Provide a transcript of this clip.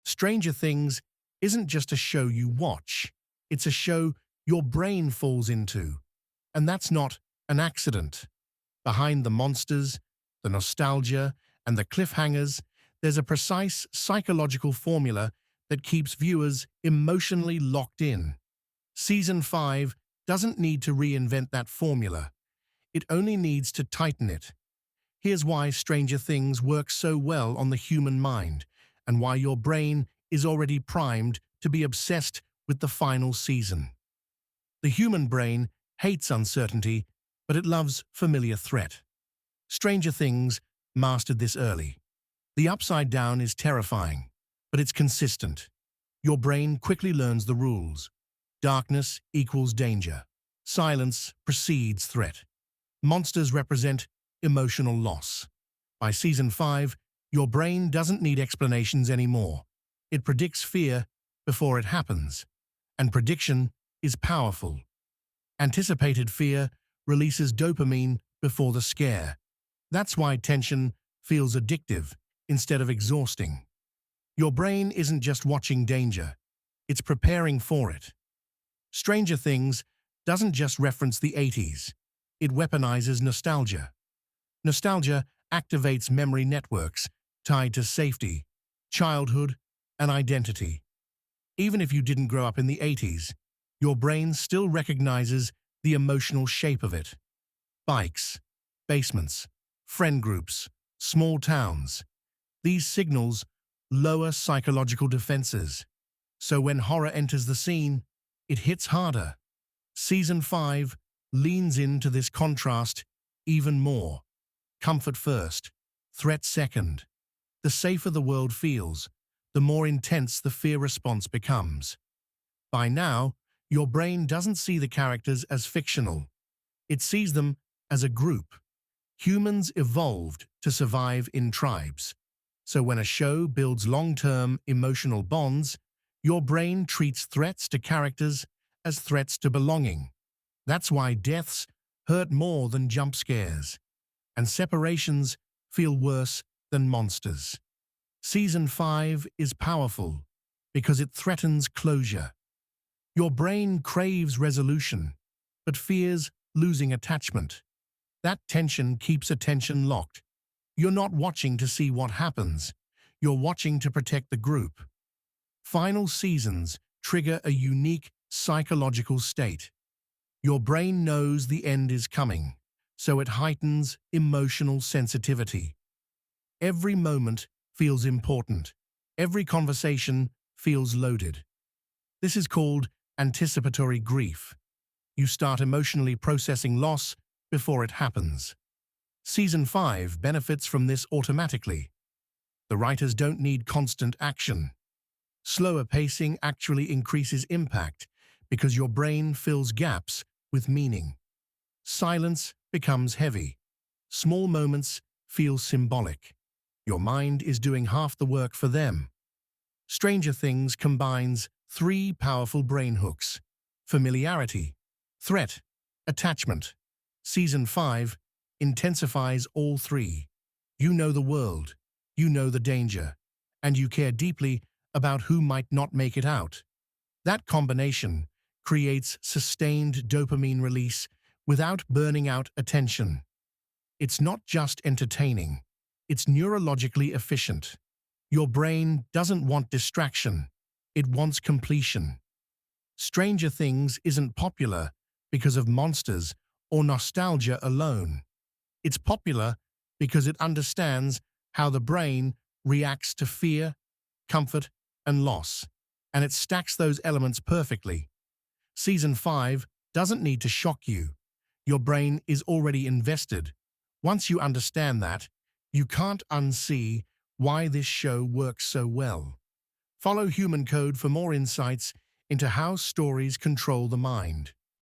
Stranger Things isn't just a show you watch, it's a show your brain falls into. And that's not an accident. Behind the monsters, the nostalgia, and the cliffhangers, there's a precise psychological formula that keeps viewers emotionally locked in. Season 5 doesn't need to reinvent that formula. It only needs to tighten it. Here's why Stranger Things works so well on the human mind, and why your brain is already primed to be obsessed with the final season. The human brain hates uncertainty, but it loves familiar threat. Stranger Things mastered this early. The upside down is terrifying, but it's consistent. Your brain quickly learns the rules. Darkness equals danger. Silence precedes threat. Monsters represent emotional loss. By season 5, your brain doesn't need explanations anymore. It predicts fear before it happens, and prediction is powerful. Anticipated fear releases dopamine before the scare. That's why tension feels addictive instead of exhausting. Your brain isn't just watching danger, it's preparing for it. Stranger Things doesn't just reference the 80s, it weaponizes nostalgia. Nostalgia activates memory networks tied to safety, childhood, and identity. Even if you didn't grow up in the 80s, your brain still recognizes the emotional shape of it. Bikes, basements, friend groups, small towns. These signals lower psychological defenses. So when horror enters the scene, it hits harder. Season 5 leans into this contrast even more. Comfort first, threat second. The safer the world feels, the more intense the fear response becomes. By now, your brain doesn't see the characters as fictional. It sees them as a group. Humans evolved to survive in tribes. So when a show builds long-term emotional bonds, your brain treats threats to characters as threats to belonging. That's why deaths hurt more than jump scares, and separations feel worse than monsters. Season 5 is powerful because it threatens closure. Your brain craves resolution, but fears losing attachment. That tension keeps attention locked. You're not watching to see what happens. You're watching to protect the group. Final seasons trigger a unique psychological state. Your brain knows the end is coming, so it heightens emotional sensitivity. Every moment feels important. Every conversation feels loaded. This is called anticipatory grief. You start emotionally processing loss before it happens. Season 5 benefits from this automatically. The writers don't need constant action. Slower pacing actually increases impact because your brain fills gaps with meaning. Silence becomes heavy. Small moments feel symbolic. Your mind is doing half the work for them. Stranger Things combines 3 powerful brain hooks: familiarity, threat, attachment. Season 5 intensifies all 3. You know the world, you know the danger, and you care deeply about who might not make it out. That combination creates sustained dopamine release without burning out attention. It's not just entertaining, it's neurologically efficient. Your brain doesn't want distraction, it wants completion. Stranger Things isn't popular because of monsters or nostalgia alone. It's popular because it understands how the brain reacts to fear, comfort, and loss, and it stacks those elements perfectly. Season 5 doesn't need to shock you. Your brain is already invested. Once you understand that, you can't unsee why this show works so well. Follow HumanCode for more insights into how stories control the mind.